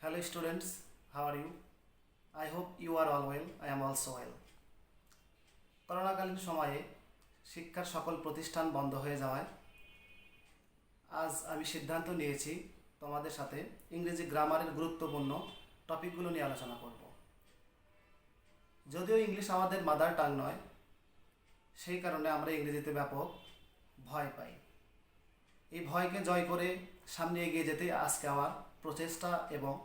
Hello students, how are you? I hope you are all well. I am also well. করোনাকালীন সময়ে শিক্ষার সকল প্রতিষ্ঠান বন্ধ হয়ে যাওয়ায় আজ আমি সিদ্ধান্ত নিয়েছি তোমাদের সাথে ইংরেজি গ্রামারের গুরুত্বপূর্ণ টপিকগুলো নিয়ে আলোচনা করব। যদিও ইংলিশ আমাদের মাদার টাং নয়, সেই কারণে আমরা ইংরেজিতে ব্যাপক ভয় পাই। এই ভয়কে জয় করে সামনে এগিয়ে যেতে আজকে আমার প্রচেষ্টা এবং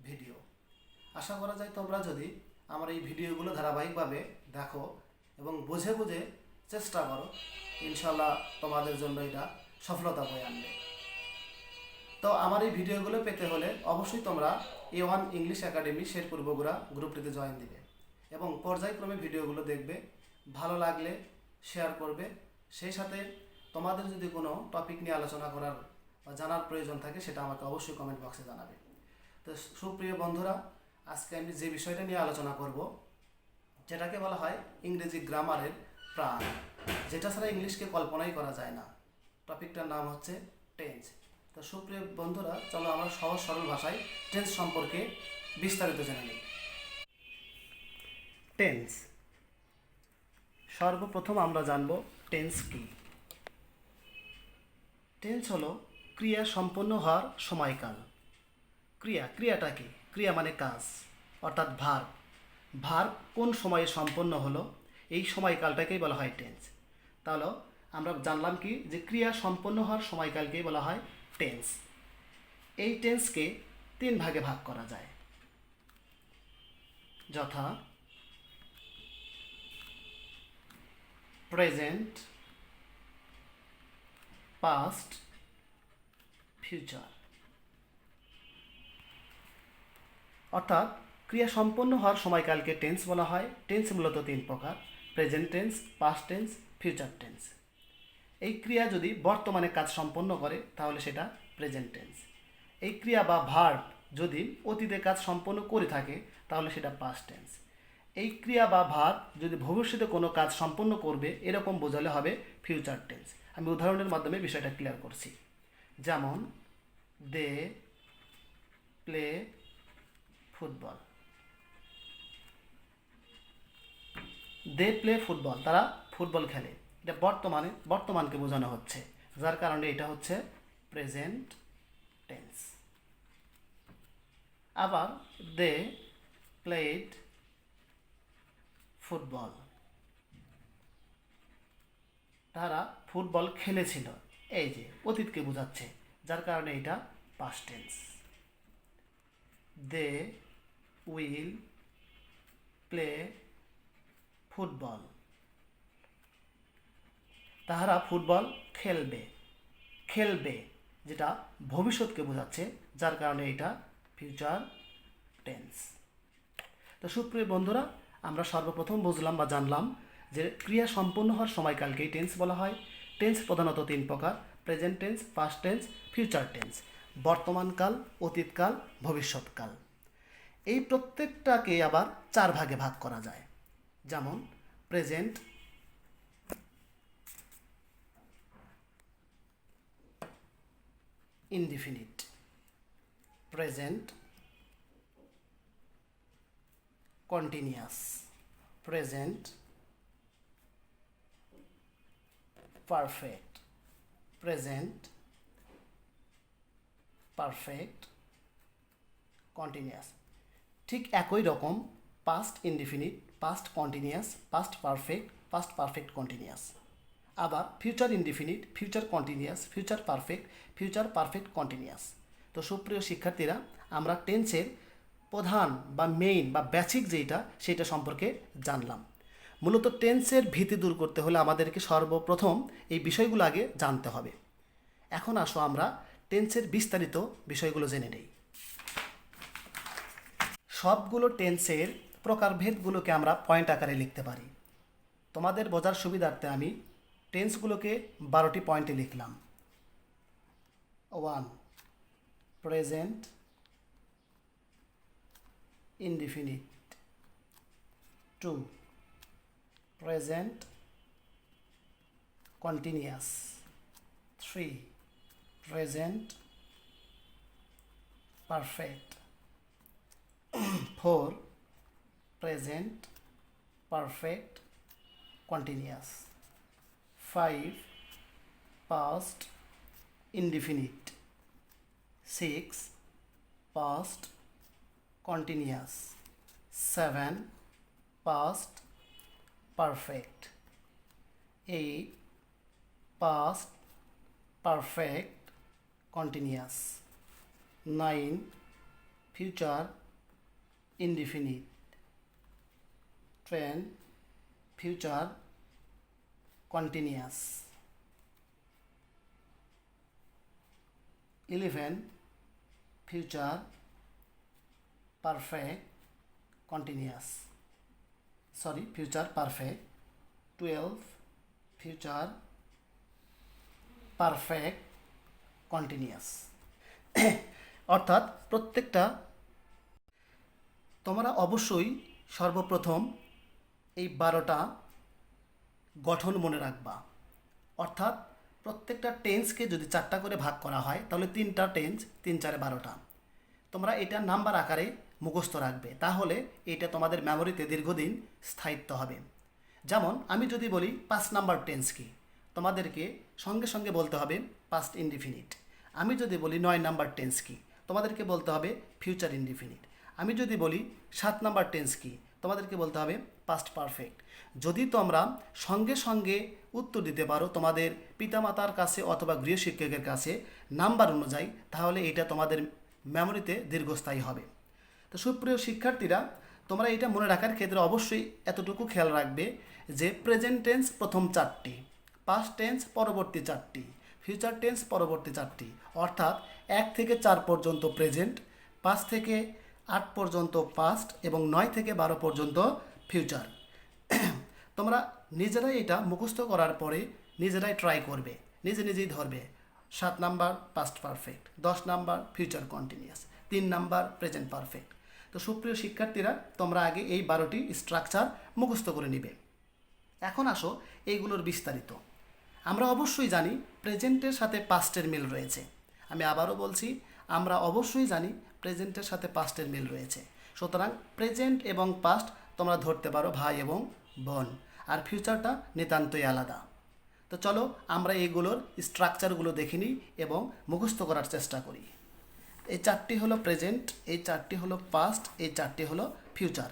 ভিডিও। আশা করা যায় তোমরা যদি আমার এই ভিডিওগুলো ধারাবাহিকভাবে দেখো এবং বুঝে বুঝে চেষ্টা করো, ইনশাল্লাহ তোমাদের জন্য এটা সফলতা বয়ে আনবে। তো আমার এই ভিডিওগুলো পেতে হলে অবশ্যই তোমরা A1 English academy Sherpur Bogura গ্রুপটিতে জয়েন দিবে এবং পর্যায়ক্রমে ভিডিওগুলো দেখবে। ভালো লাগলে শেয়ার করবে। সেই সাথে তোমাদের যদি কোনো টপিক নিয়ে আলোচনা করার বা জানার প্রয়োজন থাকে সেটা আমাকে অবশ্যই কমেন্ট বক্সে জানাবে। তো সুপ্রিয় বন্ধুরা, আজকে আমি যে বিষয়টা নিয়ে আলোচনা করব যেটাকে বলা হয় ইংরেজি গ্রামারের প্রাণ, যেটা ছাড়া ইংলিশকে কল্পনাই করা যায় না। টপিকটার নাম হচ্ছে টেন্স। তো সুপ্রিয় বন্ধুরা, চলো আমরা সহজ সরল ভাষায় টেন্স সম্পর্কে বিস্তারিত জেনে নিই। টেন্স, সর্বপ্রথম আমরা জানব টেন্স কি। টেন্স হলো ক্রিয়া সম্পন্ন হওয়ার সময়কাল। ক্রিয়াটা কি? ক্রিয়া মানে কাজ, অর্থাৎ ভার্ব কোন সময়ে সম্পন্ন হলো এই সময়কালটাকেই বলা হয় টেন্স। তাহলে আমরা জানলাম কি যে ক্রিয়া সম্পন্ন হওয়ার সময়কালকেই বলা হয় টেন্স। এই টেন্সকে 3 ভাগে ভাগ করা যায়, যথা প্রেজেন্ট, পাস্ট, ফিউচার। অর্থাৎ ক্রিয়া সম্পন্ন হওয়ার সময়কালকে টেন্স বলা হয়। টেন্স মূলত 3 প্রকার: present tense, past tense, future tense. এই ক্রিয়া যদি বর্তমানে কাজ সম্পন্ন করে তাহলে সেটা প্রেজেন্ট টেন্স। এই ক্রিয়া বা ভার্ব যদি অতীতে কাজ সম্পন্ন করে থাকে তাহলে সেটা পাস্ট টেন্স। এই ক্রিয়া বা ভার্ব যদি ভবিষ্যতে কোনো কাজ সম্পন্ন করবে এরকম বোঝালে হবে ফিউচার টেন্স। আমি উদাহরণের মাধ্যমে বিষয়টা ক্লিয়ার করছি। যেমন they play football. They play football, তারা ফুটবল খেলে। এটা বর্তমানকে বোঝানো হচ্ছে, যার কারণে এটা হচ্ছে প্রেজেন্ট টেন্স। আবার দে প্লেড ফুটবল, তারা ফুটবল খেলেছিল, এই যে অতীতকে বোঝাচ্ছে, যার কারণে এটা past tense. They will play football, তাহারা ফুটবল খেলবে, যেটা ভবিষ্যৎকে বোঝাচ্ছে, যার কারণে এটা ফিউচার টেন্স। তো সুপ্রিয় বন্ধুরা, আমরা সর্বপ্রথম বুঝলাম বা জানলাম যে ক্রিয়া সম্পন্ন হওয়ার সময়কালকেই টেন্স বলা হয়। টেন্স প্রধানত 3 প্রকার: present tense, past tense, future tense. বর্তমানকাল, অতীতকাল, ভবিষ্যৎকাল। এই প্রত্যেকটাকে আবার 4 ভাগে ভাগ করা যায়। যেমন present, indefinite, present continuous, present perfect, present perfect continuous. ঠিক একই রকম past indefinite, past continuous, past perfect continuous. আবার future indefinite, future continuous, future perfect continuous. তো সুপ্রিয় শিক্ষার্থীরা, আমরা টেন্সের প্রধান বা মেইন বা বেসিক যেটা সেটা সম্পর্কে জানলাম। মূলত টেন্সের ভীতি দূর করতে হলে আমাদেরকে সর্বপ্রথম এই বিষয়গুলো আগে জানতে হবে। এখন আসো আমরা টেন্সের বিস্তারিত বিষয়গুলো জেনে নেই। সবগুলো টেন্সের প্রকারভেদগুলোকে আমরা পয়েন্ট আকারে লিখতে পারি। তোমাদের বোঝার সুবিধার্থে আমি টেন্সগুলোকে 12টি পয়েন্টে লিখলাম। 1. Present indefinite. 2. Present continuous. 3. Present perfect. 4 present perfect continuous, 5 past indefinite, 6 past continuous, 7 past perfect, 8 past perfect continuous, 9 future indefinite, 10 future continuous, 11 future perfect continuous, future perfect, 12 future perfect continuous। অর্থাৎ প্রত্যেকটা তোমরা অবশ্যই সর্বপ্রথম এই 12টা গঠন মনে রাখবা। অর্থাৎ প্রত্যেকটা টেন্সকে যদি 4টা করে ভাগ করা হয় তাহলে 3টা টেন্স, 3 4 12টা। তোমরা এটা নাম্বার আকারে মুখস্থ রাখবে, তাহলে এটা তোমাদের মেমোরিতে দীর্ঘদিন স্থায়িত্ব হবে। যেমন আমি যদি বলি 5 নাম্বার টেন্স কি, তোমাদেরকে সঙ্গে সঙ্গে বলতে হবে পাস্ট ইনডিফিনিট। আমি যদি বলি 9 নাম্বার টেন্স কি, তোমাদেরকে বলতে হবে ফিউচার ইনডিফিনিট। আমি যদি বলি 7 নাম্বার টেন্স কি, তোমাদেরকে বলতে হবে পাস্ট পারফেক্ট। যদি তোমরা সঙ্গে সঙ্গে উত্তর দিতে পারো তোমাদের পিতামাতার কাছে অথবা গৃহশিক্ষকের কাছে নাম্বার অনুযায়ী, তাহলে এটা তোমাদের মেমোরিতে দীর্ঘস্থায়ী হবে। তো সুপ্রিয় শিক্ষার্থীরা, তোমরা এটা মনে রাখার ক্ষেত্রে অবশ্যই এতটুকু খেয়াল রাখবে যে প্রেজেন্ট টেন্স প্রথম 4টি, পাস্ট টেন্স পরবর্তী 4টি, ফিউচার টেন্স পরবর্তী 4টি। অর্থাৎ 1 থেকে 4 পর্যন্ত প্রেজেন্ট, 5 থেকে 8 পর্যন্ত পাস্ট এবং 9 থেকে 12 পর্যন্ত ফিউচার। তোমরা নিজেরাই এটা মুখস্থ করার পরে নিজেরাই ট্রাই করবে, নিজেই ধরবে। 7 number past perfect, 10 number future continuous, 3 number present perfect. তো সুপ্রিয় শিক্ষার্থীরা, তোমরা আগে এই 12টি স্ট্রাকচার মুখস্থ করে নিবে। এখন আসো এইগুলোর বিস্তারিত। আমরা অবশ্যই জানি প্রেজেন্টের সাথে পাস্টের মিল রয়েছে। আমি আবারও বলছি, আমরা অবশ্যই জানি প্রেজেন্টের সাথে পাস্টের মিল রয়েছে। সুতরাং প্রেজেন্ট এবং পাস্ট তোমরা ধরতে পারো ভাই এবং বোন, আর ফিউচারটা নিতান্তই আলাদা। তো চলো আমরা এইগুলোর স্ট্রাকচারগুলো দেখে নিই এবং মুখস্থ করার চেষ্টা করি। এই 4টি হলো প্রেজেন্ট, এই 4টি হলো পাস্ট, এই 4টি হলো ফিউচার।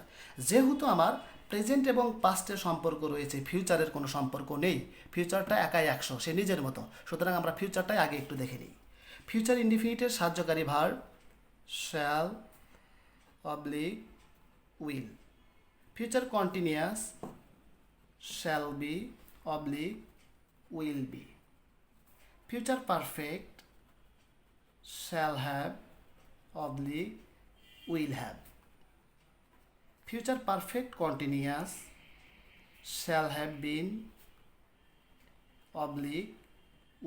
যেহেতু আমার প্রেজেন্ট এবং পাস্টের সম্পর্ক রয়েছে, ফিউচারের কোনো সম্পর্ক নেই। ফিউচারটা একাই 100, সে নিজের মতো। সুতরাং আমরা ফিউচারটাই আগে একটু দেখে নিই। ফিউচার ইনডিফিনিটের সাহায্যকারী verb shall, oblique, will. Future continuous shall B, oblique, will be. Future perfect shall have, oblique, will have. Future perfect continuous shall have been, oblique,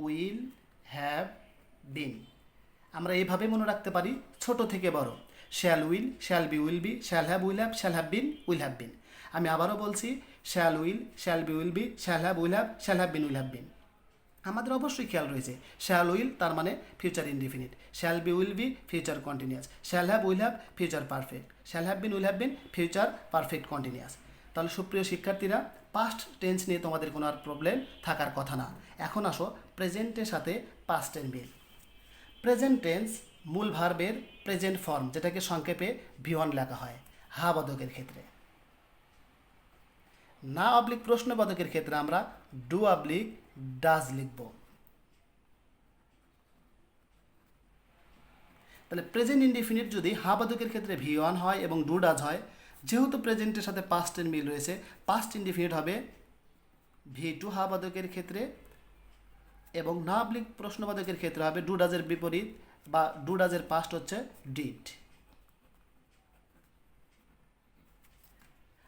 will have been. আমরা এইভাবে মনে রাখতে পারি ছোট থেকে বড়। shall will, shall be, will be, shall have, shall have been, will have been. আমি আবারও বলছি shall will, shall be, will be, shall have, shall have been, will have been. আমাদের অবশ্যই খেয়াল রয়েছে শ্যাল উইল তার মানে future indefinite, shall be will B future continuous, shall have will have future perfect, shall have been will have bin future perfect continuous. তাহলে সুপ্রিয় শিক্ষার্থীরা, past tense নিয়ে তোমাদের কোনো আর প্রবলেম থাকার কথা না। এখন আসো প্রেজেন্টের সাথে পাস্টের মিল। প্রেজেন্ট টেন্স মূল ভার্বের প্রেজেন্ট ফর্ম, যেটাকে সংক্ষেপে V1 লেখা হয় হা বাদকের ক্ষেত্রে। না অবলিক প্রশ্নবোধকের ক্ষেত্রে আমরা ডু অবলিক ডাজ লিখব। তাহলে প্রেজেন্ট ইনডিফিনিট যদি হা বাদকের ক্ষেত্রে V1 হয় এবং ডু ডাজ হয়, যেহেতু প্রেজেন্টের সাথে পাস্টের মিল রয়েছে, পাস্ট ইনডিফিনিট হবে V2 হা বাদকের ক্ষেত্রে, এবং না অবলিক প্রশ্নবোধকের ক্ষেত্রে হবে ডু ডাজের বিপরীত, বা ডু ডাজের পাস্ট হচ্ছে ডিড।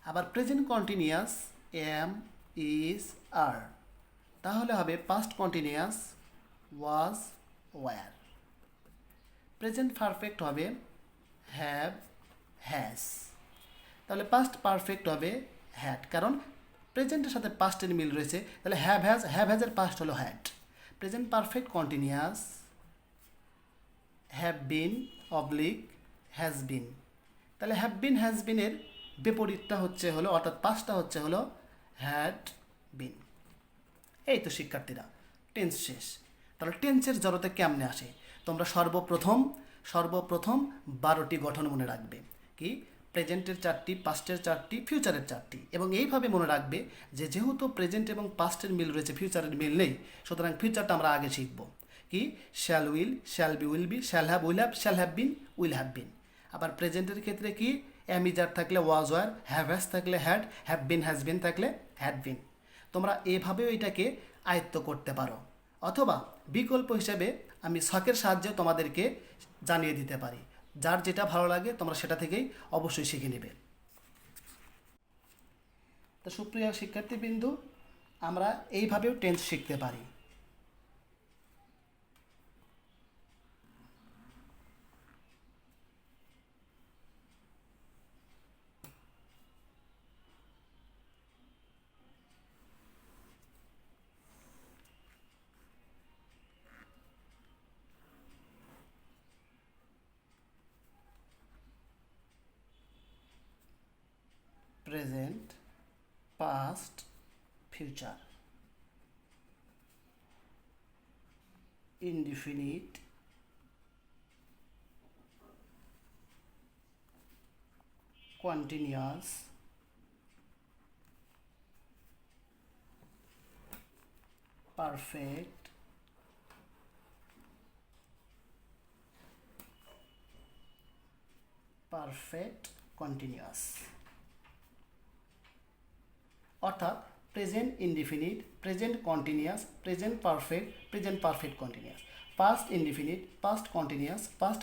আবার present continuous am, is, are, তাহলে হবে past continuous was, were. Present perfect হবে হ্যাভ, হ্যাজ। তাহলে পাস্ট পারফেক্ট হবে হ্যাড, কারণ প্রেজেন্টের সাথে পাস্টের মিল রয়েছে। তাহলে হ্যাভ হ্যাজের পাস্ট হলো had. Present perfect continuous have been oblique has been. তাহলে হ্যাভ বিন হ্যাজ বিনের বিপরীতটা হচ্ছে হলো, অর্থাৎ পাস্টটা হচ্ছে হলো হ্যাড বিন। এই তো শিক্ষার্থীরা, টেন্স শেষ। তাহলে টেন্সের জড়তা কেমনে আসে? তোমরা সর্বপ্রথম 12টি গঠন মনে রাখবে। কি? প্রেজেন্টের 4টি, পাস্টের 4টি, ফিউচারের 4টি। এবং এইভাবে মনে রাখবে যে যেহেতু প্রেজেন্ট এবং পাস্টের মিল রয়েছে, ফিউচারের মিল নেই, সুতরাং ফিউচারটা আমরা আগে শিখব। কি? Shall will, shall be, will be, shall have, shall have been, will have বিন। আবার প্রেজেন্টের ক্ষেত্রে কি? অ্যামিজার থাকলে ওয়াজ ওয়ার, হ্যাভ হ্যাজ থাকলে হ্যাড, হ্যাভ বিন হ্যাজ বিন থাকলে হ্যাড বিন। তোমরা এভাবেও এটাকে আয়ত্ত করতে পারো, অথবা বিকল্প হিসেবে আমি ছকের সাহায্যে তোমাদেরকে জানিয়ে দিতে পারি। যার যেটা ভালো লাগে তোমরা সেটা থেকেই অবশ্যই শিখে নেবে। তো সুপ্রিয় শিক্ষার্থীবৃন্দু, আমরা এইভাবেও টেন্স শিখতে পারি। Present, past, future, indefinite, continuous, perfect, continuous. অর্থাৎ present indefinite, present continuous, present perfect continuous, past indefinite, past continuous, past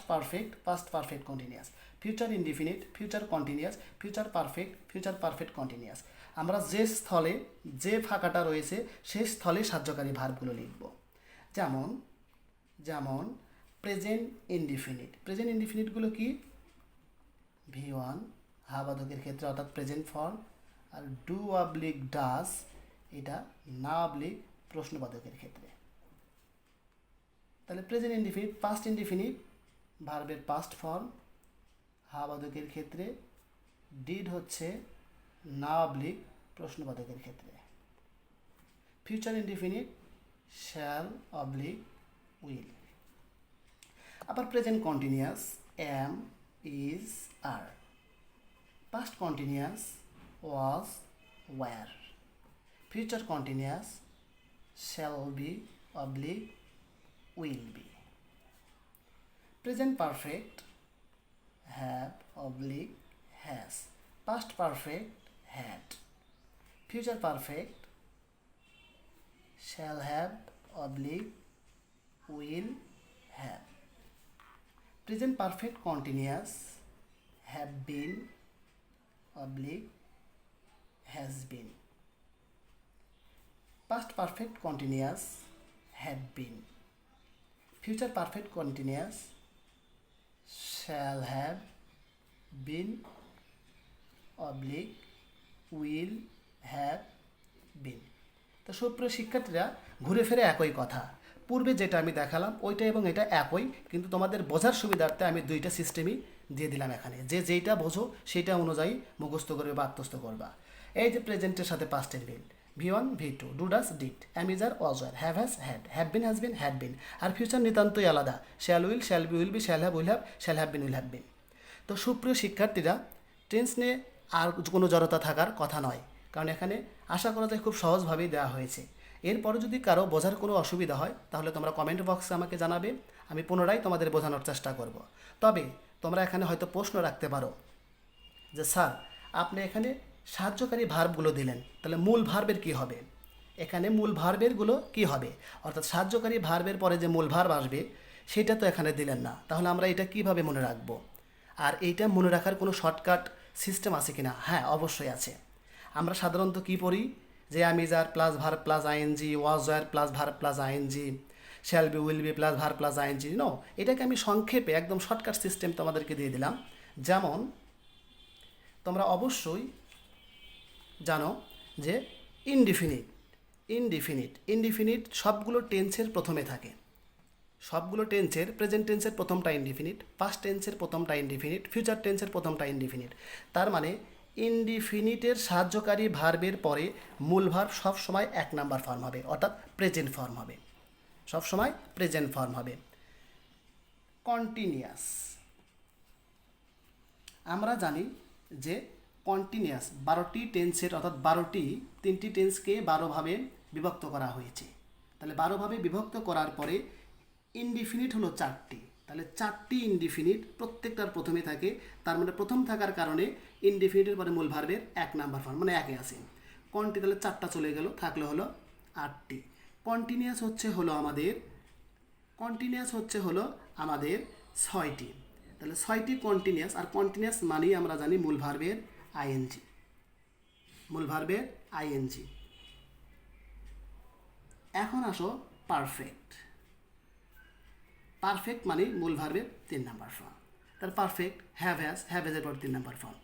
perfect continuous, future indefinite, future continuous, future perfect continuous. আমরা যে স্থলে যে ফাঁকাটা রয়েছে সেই স্থলে সাহায্যকারী ভার্বগুলো লিখব। যেমন প্রেজেন্ট ইনডিফিনিটগুলো কি? V1 হাবাদকের ক্ষেত্রে অর্থাৎ প্রেজেন্ট ফর্ম, আর ডু অবলিক ডাস এটা না অবলিক প্রশ্নবাদকের ক্ষেত্রে। তাহলে প্রেজেন্ট ইনডিফিনিট, পাস্ট ইনডিফিনিট ভার্বের পাস্ট ফর্ম, হাবাদকের ক্ষেত্রে ডিড হচ্ছে না অবলিক প্রশ্নবাদকের ক্ষেত্রে। Future indefinite shall oblique will. আবার present continuous am, is, are. Past continuous was, were. Future continuous shall be oblique will be. Present perfect have oblique has. Past perfect had. Future perfect shall have oblique will have. Present perfect continuous have been oblique has been. Past perfect continuous had been. Future perfect continuous shall have been oblique will have been. তো সুপ্রিয় শিক্ষার্থীরা, ঘুরে ফিরে একই কথা। পূর্বে যেটা আমি দেখালাম ওইটা এবং এটা একই, কিন্তু তোমাদের বোঝার সুবিধার্থে আমি দুইটা সিস্টেমই দিয়ে দিলাম এখানে। যে যেইটা বোঝো সেইটা অনুযায়ী মুখস্থ করবে বা আত্মস্থ করবা। এই যে প্রেজেন্টের সাথে পাস্টের মিল, V1 V2, do does did, am is are was were, have has had, have been has been had been. আর ফিউচার নিতান্তই আলাদা, shall will, shall be, will be, shall have, will have, shall have been, will have been. তো সুপ্রিয় শিক্ষার্থীরা, tense নিয়ে আর কোনো জড়তা থাকার কথা নয়, কারণ এখানে আশা করা যায় খুব সহজভাবেই দেওয়া হয়েছে। এরপরে যদি কারো বোঝার কোনো অসুবিধা হয় তাহলে তোমরা কমেন্ট বক্সে আমাকে জানাবে, আমি পুনরায় তোমাদের বোঝানোর চেষ্টা করব। তবে তোমরা এখানে হয়তো প্রশ্ন রাখতে পারো যে স্যার আপনি এখানে সাহায্যকারী ভার্বগুলো দিলেন, তাহলে মূল ভার্বের কি হবে? এখানে মূল ভার্বেরগুলো কি হবে? অর্থাৎ সাহায্যকারী ভার্বের পরে যে মূল ভার্ব আসবে সেটা তো এখানে দিলেন না, তাহলে আমরা এটা কিভাবে মনে রাখবো? আর এইটা মনে রাখার কোনো শর্টকাট সিস্টেম আছে কিনা? হ্যাঁ, অবশ্যই আছে। আমরা সাধারণত কি পড়ি যে am is are plus verb plus ING, was were plus verb plus ING, shall be will be plus verb plus ING. No, এটাকে আমি সংক্ষেপে একদম শর্টকাট সিস্টেম তোমাদেরকে দিয়ে দিলাম। যেমন তোমরা অবশ্যই জানো যে ইনডিফিনিট সবগুলো টেন্সের প্রথমে থাকে, সবগুলো টেন্সের প্রেজেন্ট টেন্সের প্রথমটা ইনডিফিনিট, পাস্ট টেন্সের প্রথমটা ইনডিফিনিট, ফিউচার টেন্সের প্রথমটা ইনডিফিনিট। তার মানে ইনডিফিনিটের সাহায্যকারী ভার্বের পরে মূল ভার্ব সবসময় 1 নাম্বার ফর্ম হবে, অর্থাৎ প্রেজেন্ট ফর্ম হবে, সবসময় প্রেজেন্ট ফর্ম হবে। কন্টিনিউয়াস, আমরা জানি যে কন্টিনিউয়াস 12টি টেন্সের অর্থাৎ 3টি টেন্সকে 12 ভাবে বিভক্ত করা হয়েছে। তাহলে 12 ভাবে বিভক্ত করার পরে ইনডিফিনিট হলো 4টি, তাহলে 4টি ইনডিফিনিট প্রত্যেকটার প্রথমে থাকে। তার মানে প্রথম থাকার কারণে ইনডিফিনিটের পরে মূল ভার্বের 1 নাম্বার ফর্ম, মানে 1-এ আছে। তাহলে 4টা চলে গেল, থাকলে হলো 8টি। কন্টিনিউয়াস হচ্ছে হলো আমাদের 6টি। তাহলে 6টি কন্টিনিউয়াস, আর কন্টিনিউয়াস মানেই আমরা জানি মূল ভার্বের আইএনজি। এখন আসো পারফেক্ট। পারফেক্ট মানে মূল ভার্বের 3 নাম্বার ফর্ম। তার পারফেক্ট হ্যাভ হ্যাজের পর 3 নাম্বার ফর্ম।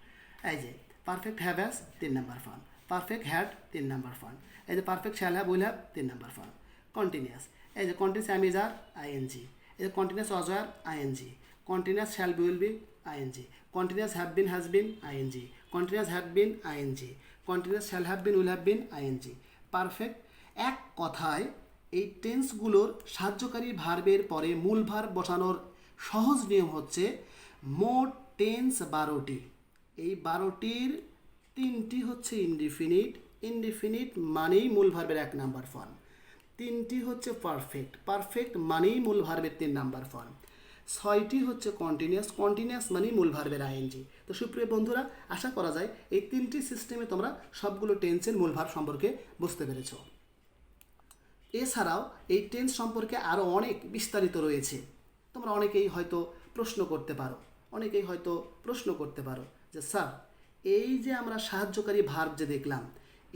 এই যে perfect have has 3 number form, perfect had 3 number form, এই যে perfect shall have will have 3 number form. Continuous, এই যে continuous am is are ING, এই যে কন্টিনিউয়াস ওয়াজ আর ING, continuous shall be will be ING, continuous have been has been ING, continuous had been ING, continuous shall have been will have been ING. Perfect. এক কথায় এই টেন্সগুলোর সাহায্যকারী ভার্বের পরে মূল ভার্ব বসানোর সহজ নিয়ম হচ্ছে মোট টেন্স 12টি। এই 12টির 3টি হচ্ছে ইনডিফিনিট মানেই মূল ভার্বের 1 নাম্বার ফর্ম, 3টি হচ্ছে পারফেক্ট মানেই মূল ভার্বের 3 নাম্বার ফর্ম, 6টি হচ্ছে কন্টিনিউয়াস মানেই মূল ভার্বের আইএনজি। তো সুপ্রিয় বন্ধুরা, আশা করা যায় এই 3টি সিস্টেমে তোমরা সবগুলো টেন্সের মূল ভার্ব সম্পর্কে বুঝতে পেরেছো। এছাড়াও এই টেন্স সম্পর্কে আরও অনেক বিস্তারিত রয়েছে। তোমরা অনেকেই হয়তো প্রশ্ন করতে পারো যে স্যার, এই যে আমরা সাহায্যকারী ভার্ব যে দেখলাম,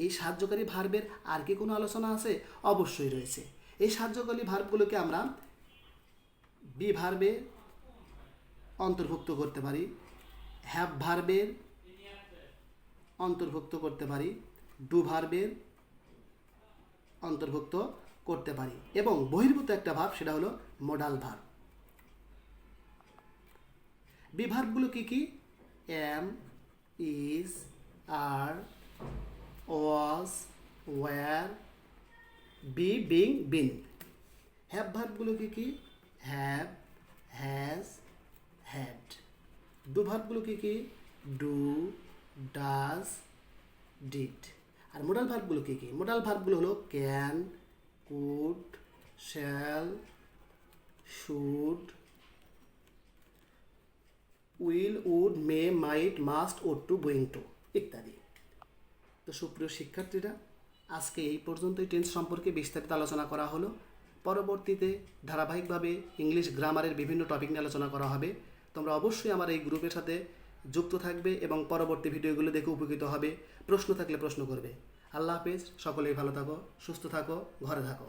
এই সাহায্যকারী ভার্বের আর কি কোনো আলোচনা আছে? অবশ্যই রয়েছে। এই সাহায্যকারী ভার্বগুলোকে আমরা বি ভার্বে অন্তর্ভুক্ত করতে পারি, হ্যাভ ভার্বের অন্তর্ভুক্ত করতে পারি, ডু ভার্বের অন্তর্ভুক্ত করতে পারি, এবং বহির্ভূত একটা ভার্ব, সেটা হলো মোডাল ভার্ব। বি ভার্বগুলো কি কি? Am, is, are, was, were, be, being, been. Have ভার্বগুলো কি কি? Have, has, had. ডু ভার্বগুলো কি কি? Do, does, did. আর মোডাল ভার্বগুলো কি কি? মোডাল ভার্বগুলো হলো can, could, shall, should, will, would, may, might, must, ought to, going to ইত্যাদি। তো সুপ্রিয় শিক্ষার্থীরা, আজকে এই পর্যন্তই টেন্স সম্পর্কে বিস্তারিত আলোচনা করা হলো। পরবর্তীতে ধারাবাহিকভাবে ইংলিশ গ্রামারের বিভিন্ন টপিক নিয়ে আলোচনা করা হবে। তোমরা অবশ্যই আমার এই গ্রুপের সাথে যুক্ত থাকবে এবং পরবর্তী ভিডিওগুলো দেখে উপকৃত হবে। প্রশ্ন থাকলে প্রশ্ন করবে। আল্লাহ হাফেজ, সকলেই ভালো থাকো, সুস্থ থাকো, ঘরে থাকো।